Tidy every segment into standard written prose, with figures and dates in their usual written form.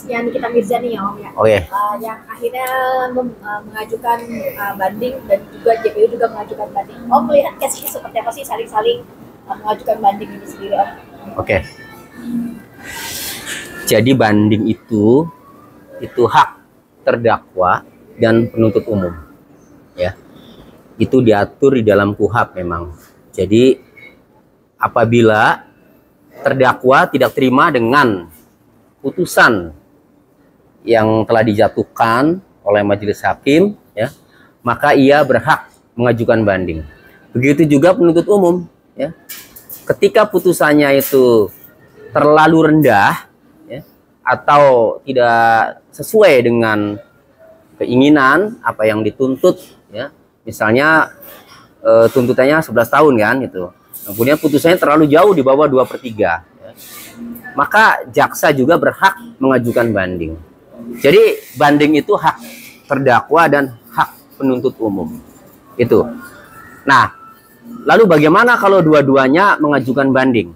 kasusnya Nikita Mirzani ya Om ya. Oke. Yang akhirnya mengajukan banding dan juga JPU juga mengajukan banding. Om melihat kasusnya seperti apa sih saling-saling mengajukan banding ini sendiri Om? Oke. Jadi banding itu hak terdakwa dan penuntut umum, ya. Itu diatur di dalam KUHP memang. Jadi apabila terdakwa tidak terima dengan putusan yang telah dijatuhkan oleh majelis hakim, ya, maka ia berhak mengajukan banding. Begitu juga penuntut umum, ya. Ketika putusannya itu terlalu rendah, ya, atau tidak sesuai dengan keinginan apa yang dituntut, ya, misalnya tuntutannya 11 tahun kan itu, kemudian putusannya terlalu jauh di bawah 2/3, ya, maka jaksa juga berhak mengajukan banding. Jadi banding itu hak terdakwa dan hak penuntut umum itu. Nah, lalu bagaimana kalau dua-duanya mengajukan banding?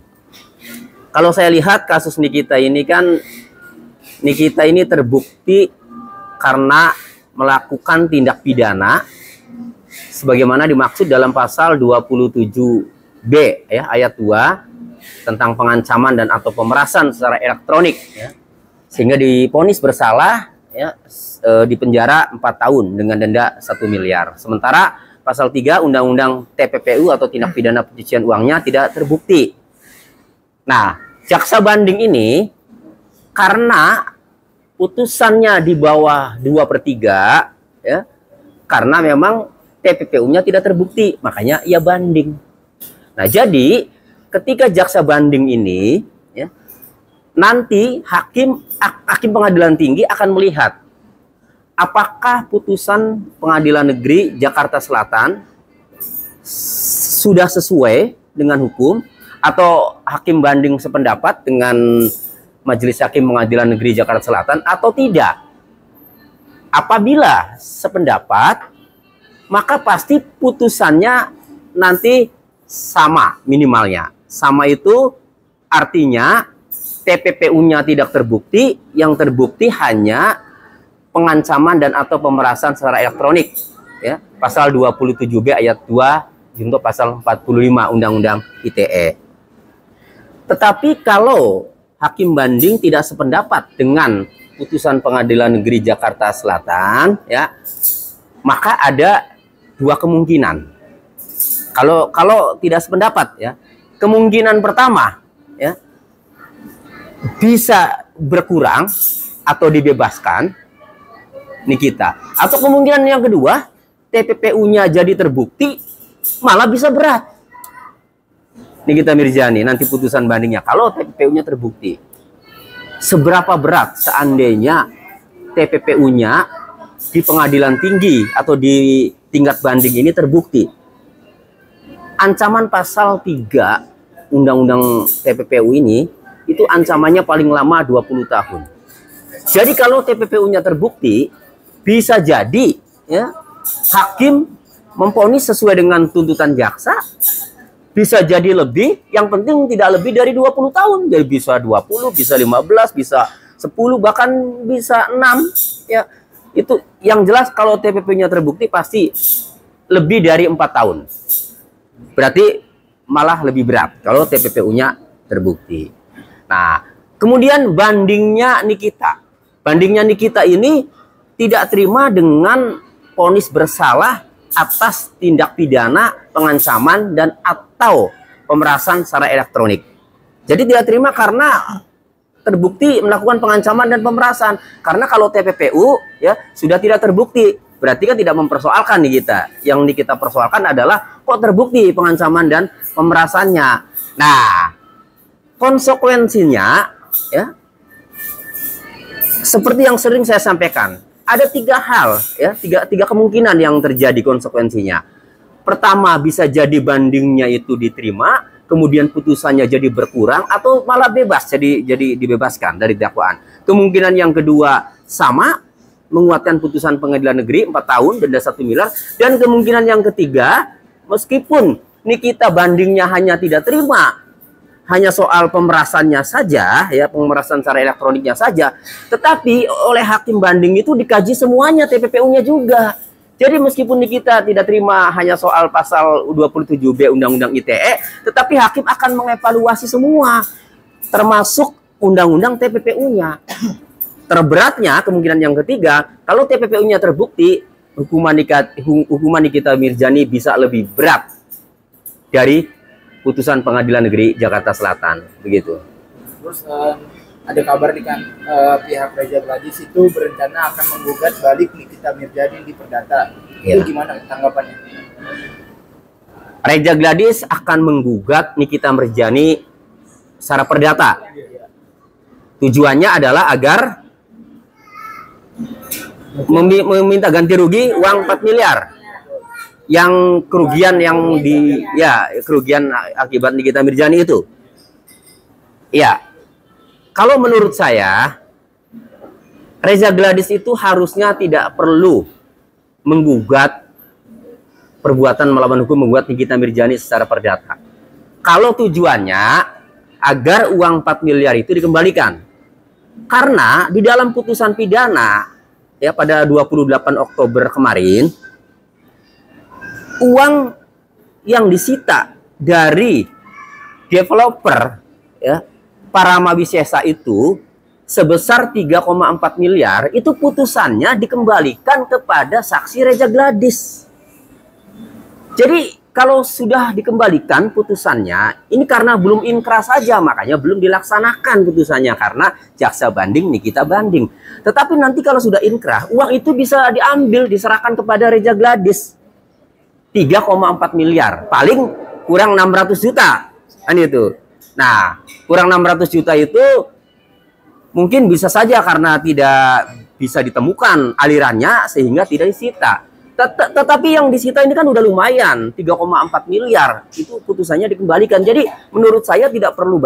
Kalau saya lihat kasus Nikita ini kan, Nikita ini terbukti karena melakukan tindak pidana sebagaimana dimaksud dalam pasal 27B, ya, ayat 2 tentang pengancaman dan atau pemerasan secara elektronik, ya, sehingga divonis bersalah, ya, di penjara 4 tahun dengan denda 1 miliar. Sementara pasal 3 Undang-Undang TPPU atau tindak pidana pencucian uangnya tidak terbukti. Nah, jaksa banding ini karena putusannya di bawah 2/3, ya, karena memang TPPU-nya tidak terbukti, makanya ia banding. Nah, jadi ketika jaksa banding ini, ya, nanti hakim pengadilan tinggi akan melihat apakah putusan pengadilan negeri Jakarta Selatan sudah sesuai dengan hukum atau hakim banding sependapat dengan Majelis Hakim Pengadilan Negeri Jakarta Selatan atau tidak. Apabila sependapat, maka pasti putusannya nanti sama minimalnya. Sama itu artinya TPPU-nya tidak terbukti, yang terbukti hanya pengancaman dan atau pemerasan secara elektronik, ya, pasal 27B ayat 2 junto pasal 45 Undang-Undang ITE. Tetapi kalau hakim banding tidak sependapat dengan putusan Pengadilan Negeri Jakarta Selatan, ya, maka ada dua kemungkinan. Kalau tidak sependapat, ya, kemungkinan pertama, ya, bisa berkurang atau dibebaskan Nikita, atau kemungkinan yang kedua TPPU-nya jadi terbukti malah bisa berat Nikita Mirzani nanti putusan bandingnya kalau TPPU-nya terbukti. Seberapa berat seandainya TPPU-nya di pengadilan tinggi atau di tingkat banding ini terbukti? Ancaman pasal 3 Undang-Undang TPPU ini itu ancamannya paling lama 20 tahun. Jadi kalau TPPU-nya terbukti, bisa jadi, ya, hakim memvonis sesuai dengan tuntutan jaksa, bisa jadi lebih, yang penting tidak lebih dari 20 tahun. Jadi bisa 20, bisa 15, bisa 10, bahkan bisa 6, ya. Itu yang jelas kalau TPP-nya terbukti pasti lebih dari 4 tahun. Berarti malah lebih berat kalau TPPU-nya terbukti. Nah, kemudian bandingnya Nikita. Bandingnya Nikita ini tidak terima dengan vonis bersalah atas tindak pidana pengancaman dan atau pemerasan secara elektronik. Jadi tidak terima karena terbukti melakukan pengancaman dan pemerasan. Karena kalau TPPU, ya, sudah tidak terbukti, berarti kan tidak mempersoalkan Nikita. Yang Nikita persoalkan adalah kok terbukti pengancaman dan pemerasannya. Nah, konsekuensinya, ya, seperti yang sering saya sampaikan, ada 3 hal, ya, tiga kemungkinan yang terjadi konsekuensinya. Pertama, bisa jadi bandingnya itu diterima, kemudian putusannya jadi berkurang atau malah bebas, jadi dibebaskan dari dakwaan. Kemungkinan yang kedua sama, menguatkan putusan pengadilan negeri 4 tahun denda 1 miliar, dan kemungkinan yang ketiga, meskipun Nikita bandingnya hanya tidak terima, hanya soal pemerasannya saja, ya pemerasan secara elektroniknya saja, tetapi oleh hakim banding itu dikaji semuanya TPPU-nya juga. Jadi meskipun kita tidak terima hanya soal pasal 27B Undang-Undang ITE, tetapi hakim akan mengevaluasi semua, termasuk undang-undang TPPU-nya. Terberatnya kemungkinan yang ketiga, kalau TPPU-nya terbukti, hukuman Nikita Mirzani bisa lebih berat dari putusan Pengadilan Negeri Jakarta Selatan, begitu. Terus ada kabar nih kan, pihak Reza Gladys itu berencana akan menggugat balik Nikita Mirzani di perdata. Ya. Itu gimana tanggapannya? Reza Gladys akan menggugat Nikita Mirzani secara perdata. Tujuannya adalah agar meminta ganti rugi uang 4 miliar. Yang kerugian kerugian akibat Nikita Mirzani itu. Ya. Kalau menurut saya, Reza Gladys itu harusnya tidak perlu menggugat perbuatan melawan hukum, menggugat Nikita Mirzani secara perdata. Kalau tujuannya agar uang 4 miliar itu dikembalikan. Karena di dalam putusan pidana ya pada 28 Oktober kemarin, uang yang disita dari developer ya Parama Wisesa itu sebesar 3,4 miliar, itu putusannya dikembalikan kepada saksi Reza Gladys. Jadi kalau sudah dikembalikan putusannya, ini karena belum inkrah saja, makanya belum dilaksanakan putusannya, karena jaksa banding Nikita banding. Tetapi nanti kalau sudah inkrah, uang itu bisa diambil, diserahkan kepada Reza Gladys. 3,4 miliar, paling kurang 600 juta, kan itu. Nah, kurang 600 juta itu mungkin bisa saja karena tidak bisa ditemukan alirannya sehingga tidak disita. Tetapi yang disita ini kan udah lumayan, 3,4 miliar. Itu putusannya dikembalikan. Jadi menurut saya tidak perlu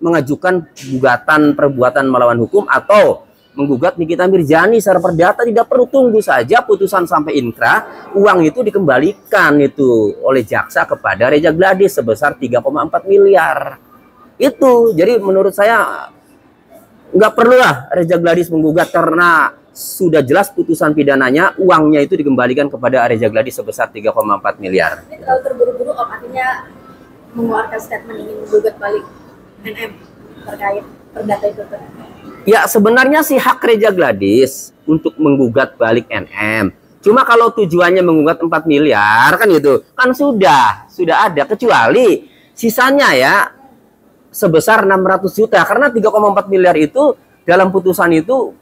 mengajukan gugatan perbuatan melawan hukum atau menggugat Nikita Mirzani secara perdata, tidak perlu, tunggu saja putusan sampai inkrah, uang itu dikembalikan itu oleh jaksa kepada Reza Gladys sebesar 3,4 miliar. Itu jadi menurut saya nggak perlulah Reza Gladys menggugat karena sudah jelas putusan pidananya, uangnya itu dikembalikan kepada Reza Gladys sebesar 3,4 miliar. Ini terlalu terburu-buru, artinya mengeluarkan statement ingin menggugat balik NM terkait perdata itu. Ya sebenarnya sih hak Reza Gladys untuk menggugat balik NM. Cuma kalau tujuannya menggugat 4 miliar kan gitu, kan sudah ada, kecuali sisanya ya sebesar 600 juta. Karena 3,4 miliar itu dalam putusan itu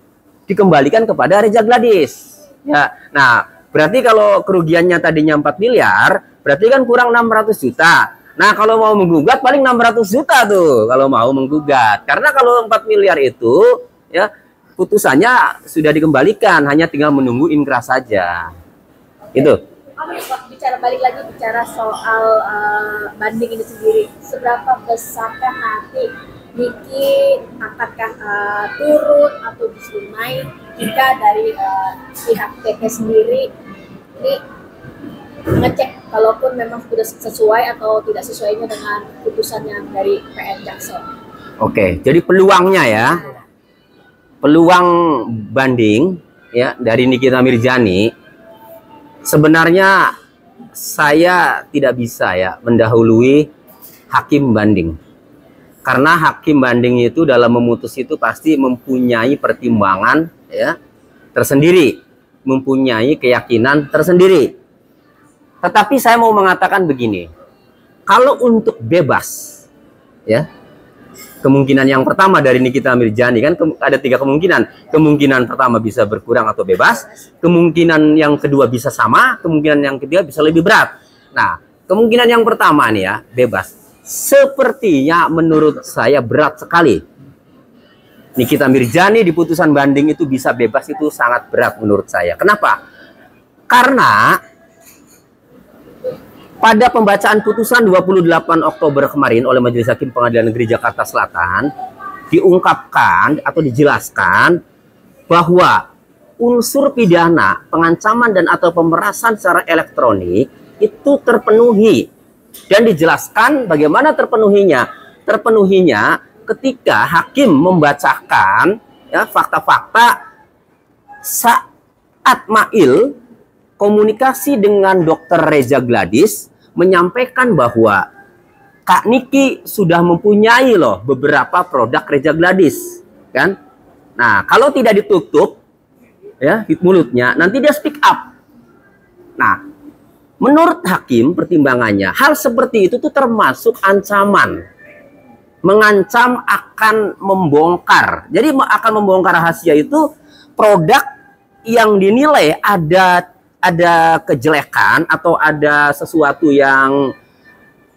dikembalikan kepada Reza Gladys. Ya, nah berarti kalau kerugiannya tadinya 4 miliar, berarti kan kurang 600 juta. Nah, kalau mau menggugat paling 600 juta tuh kalau mau menggugat. Karena kalau 4 miliar itu ya putusannya sudah dikembalikan, hanya tinggal menunggu inkrah saja. Itu. Bicara soal banding ini sendiri, seberapa besarkah nanti Niki akankah turun atau justru naik jika dari pihak PT sendiri ini ngecek kalaupun memang sudah sesuai atau tidak sesuainya dengan putusan yang dari PN Jaksel. Oke, jadi peluangnya ya, peluang banding ya dari Nikita Mirzani, sebenarnya saya tidak bisa ya mendahului hakim banding, karena hakim banding itu dalam memutus itu pasti mempunyai pertimbangan ya tersendiri, mempunyai keyakinan tersendiri. Tetapi saya mau mengatakan begini, kalau untuk bebas, ya, kemungkinan yang pertama dari Nikita Mirzani kan ada 3 kemungkinan. Kemungkinan pertama bisa berkurang atau bebas, kemungkinan yang kedua bisa sama, kemungkinan yang ketiga bisa lebih berat. Nah, kemungkinan yang pertama nih ya, bebas. Sepertinya menurut saya berat sekali. Nikita Mirzani di putusan banding itu bisa bebas, itu sangat berat menurut saya. Kenapa? Karena pada pembacaan putusan 28 Oktober kemarin oleh Majelis Hakim Pengadilan Negeri Jakarta Selatan diungkapkan atau dijelaskan bahwa unsur pidana pengancaman dan atau pemerasan secara elektronik itu terpenuhi Dan dijelaskan bagaimana terpenuhinya. Terpenuhinya ketika hakim membacakan ya fakta-fakta saat Mail komunikasi dengan Dr. Reza Gladys menyampaikan bahwa Kak Niki sudah mempunyai loh beberapa produk Reza Gladys, kan? Nah, kalau tidak ditutup ya mulutnya, nanti dia speak up. Nah, menurut hakim pertimbangannya, hal seperti itu tuh termasuk ancaman. Mengancam akan membongkar. Jadi akan membongkar rahasia itu produk yang dinilai ada kejelekan atau ada sesuatu yang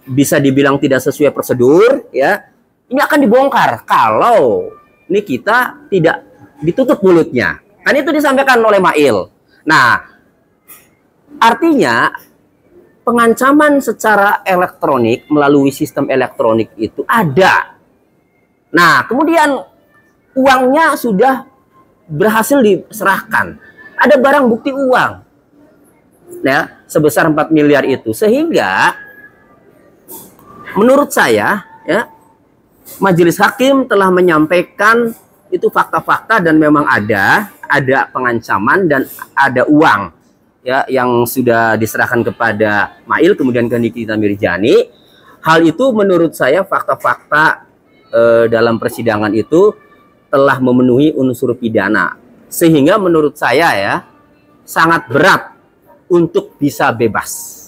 bisa dibilang tidak sesuai prosedur, ya. Ini akan dibongkar kalau ini kita tidak ditutup mulutnya. Kan itu disampaikan oleh Mail. Nah, artinya pengancaman secara elektronik melalui sistem elektronik itu ada. Nah, kemudian uangnya sudah berhasil diserahkan. Ada barang bukti uang, ya, sebesar 4 miliar itu. Sehingga menurut saya, ya, majelis hakim telah menyampaikan itu fakta-fakta dan memang ada pengancaman dan ada uang ya yang sudah diserahkan kepada Mail kemudian ke Nikita Mirzani. Hal itu menurut saya fakta-fakta dalam persidangan itu telah memenuhi unsur pidana sehingga menurut saya ya sangat berat untuk bisa bebas.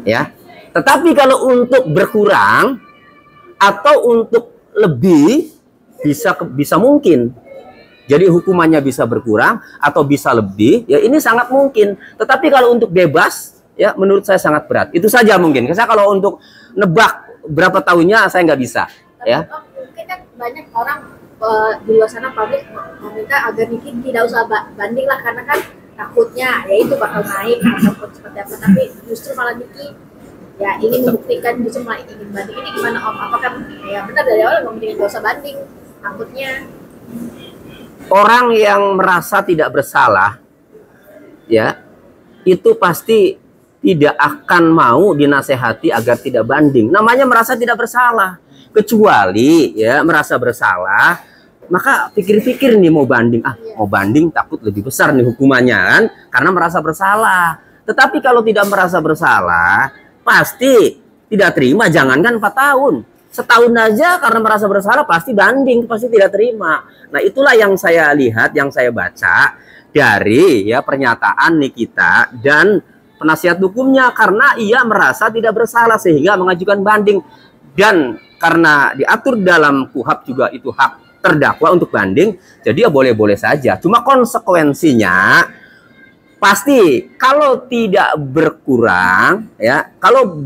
Ya. Tetapi kalau untuk berkurang atau untuk lebih bisa mungkin. Jadi hukumannya bisa berkurang atau bisa lebih, ya ini sangat mungkin. Tetapi kalau untuk bebas, ya menurut saya sangat berat. Itu saja mungkin. Karena kalau untuk nebak berapa tahunnya saya nggak bisa. Tapi, Ya. mungkin kan banyak orang di luar sana publik meminta agar Niki tidak usah banding lah karena kan takutnya ya itu bakal naik ataupun seperti apa. Tapi justru malah Niki ya ingin membuktikan justru malah ingin banding. Ini gimana Om? Apakah ya benar dari awal ngomong tidak usah banding? Takutnya Orang yang merasa tidak bersalah, ya, itu pasti tidak akan mau dinasehati agar tidak banding. Namanya merasa tidak bersalah. Kecuali ya merasa bersalah, maka pikir-pikir nih mau banding. Mau banding takut lebih besar nih hukumannya kan, karena merasa bersalah. Tetapi kalau tidak merasa bersalah, pasti tidak terima. Jangankan 4 tahun. Setahun aja karena merasa bersalah pasti banding, pasti tidak terima. Nah itulah yang saya lihat, yang saya baca dari ya pernyataan Nikita dan penasihat hukumnya karena ia merasa tidak bersalah sehingga mengajukan banding dan karena diatur dalam KUHP juga itu hak terdakwa untuk banding, jadi ya boleh-boleh saja. Cuma konsekuensinya pasti kalau tidak berkurang ya, kalau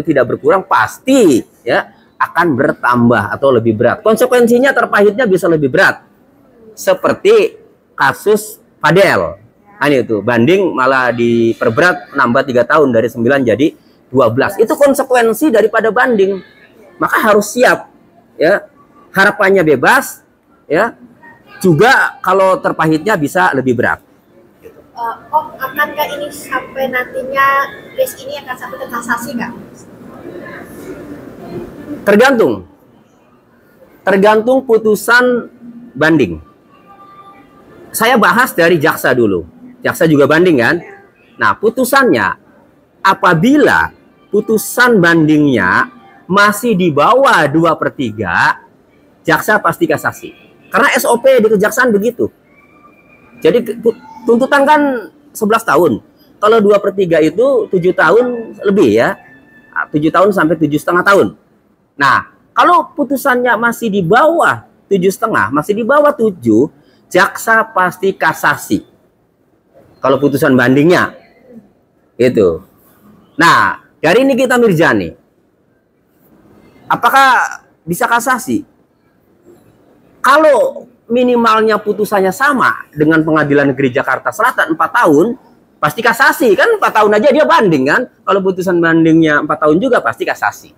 tidak berkurang pasti ya akan bertambah atau lebih berat. Konsekuensinya terpahitnya bisa lebih berat. Seperti kasus Fadel. Nah, itu banding malah diperberat nambah 3 tahun dari 9 jadi 12. Itu konsekuensi daripada banding. Maka harus siap ya. Harapannya bebas ya. Juga kalau terpahitnya bisa lebih berat. Om, akankah ini sampai nantinya case ini akan sampai ke kasasi nggak? Tergantung putusan banding. Saya bahas dari jaksa dulu. Jaksa juga banding kan? Nah, putusannya apabila putusan bandingnya masih di bawah 2/3, jaksa pasti kasasi. Karena SOP di kejaksaan begitu. Jadi tuntutan kan 11 tahun. Kalau 2/3 itu 7 tahun lebih ya. 7 tahun sampai 7,5 tahun. Nah, kalau putusannya masih di bawah 7,5, masih di bawah 7, jaksa pasti kasasi. Kalau putusan bandingnya. Itu. Nah, dari Nikita Mirzani. Apakah bisa kasasi? Kalau minimalnya putusannya sama dengan Pengadilan Negeri Jakarta Selatan 4 tahun, pasti kasasi. Kan 4 tahun aja dia banding kan? Kalau putusan bandingnya 4 tahun juga pasti kasasi.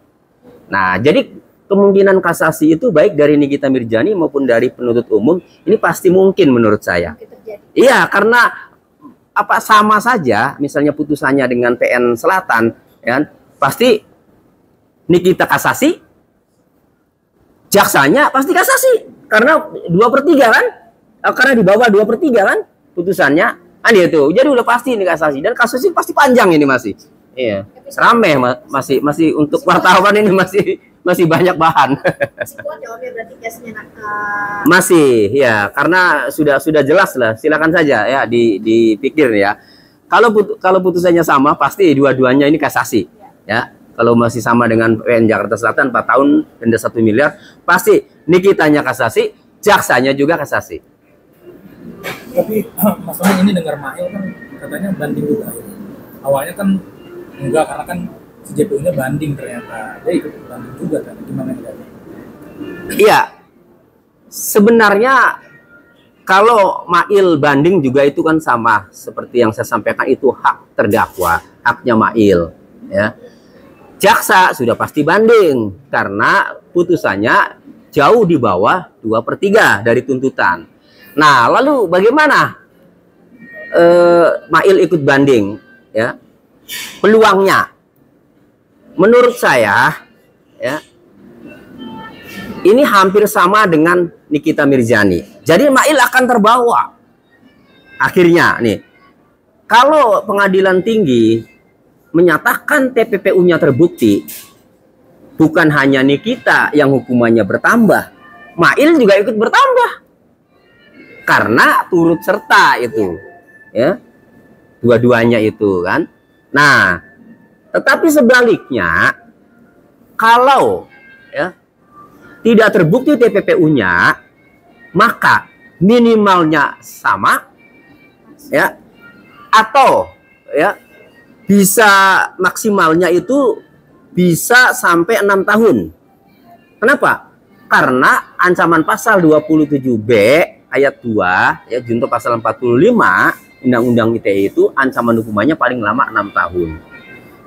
Nah, jadi kemungkinan kasasi itu baik dari Nikita Mirzani maupun dari penuntut umum ini pasti mungkin menurut saya. Iya, karena apa sama saja, misalnya putusannya dengan PN Selatan, ya, pasti Nikita kasasi, jaksanya pasti kasasi karena 2/3 kan, karena di bawah 2/3 kan putusannya, kan itu. Jadi udah pasti ini kasasi, dan kasusnya pasti panjang ini masih. Iya, rame masih untuk wartawan ini masih banyak bahan. Masih ya, karena sudah jelas lah. Silakan saja ya dipikir ya. Kalau putusannya sama pasti dua-duanya ini kasasi ya. Kalau masih sama dengan PN Jakarta Selatan 4 tahun denda 1 miliar, pasti Nikitanya kasasi, jaksanya juga kasasi. Tapi masalah ini dengar Mail kan katanya banding juga. Awalnya kan enggak, karena kan si JPU-nya banding, ternyata dia ikut banding juga kan. Gimana ya? Iya. Sebenarnya kalau Mail banding juga itu kan sama seperti yang saya sampaikan, itu hak terdakwa, haknya Mail ya. Jaksa sudah pasti banding karena putusannya jauh di bawah 2/3 dari tuntutan. Nah, lalu bagaimana Mail ikut banding ya? Peluangnya menurut saya ya, ini hampir sama dengan Nikita Mirzani. Jadi Mail akan terbawa akhirnya nih. Kalau pengadilan tinggi menyatakan TPPU-nya terbukti, bukan hanya Nikita yang hukumannya bertambah, Mail juga ikut bertambah karena turut serta itu ya, dua-duanya itu kan. Nah, tetapi sebaliknya, kalau ya tidak terbukti TPPU-nya, maka minimalnya sama ya, atau ya bisa maksimalnya itu bisa sampai 6 tahun. Kenapa? Karena ancaman pasal 27B ayat 2 ya, junto pasal 45 Undang-Undang ITE itu ancaman hukumannya paling lama 6 tahun.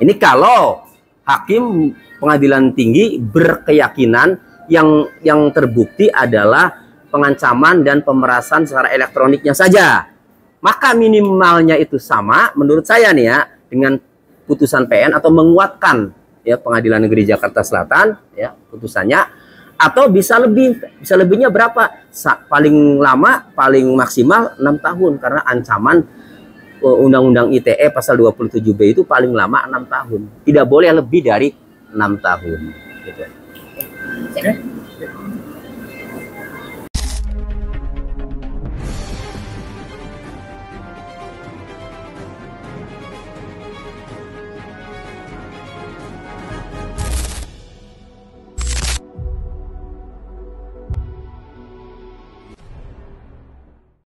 Ini kalau hakim pengadilan tinggi berkeyakinan yang terbukti adalah pengancaman dan pemerasan secara elektroniknya saja. Maka minimalnya itu sama menurut saya nih ya dengan putusan PN, atau menguatkan ya Pengadilan Negeri Jakarta Selatan ya putusannya, atau bisa lebihnya berapa? Paling lama, paling maksimal 6 tahun karena ancaman Undang-Undang ITE pasal 27B itu paling lama 6 tahun. Tidak boleh lebih dari 6 tahun gitu. Oke.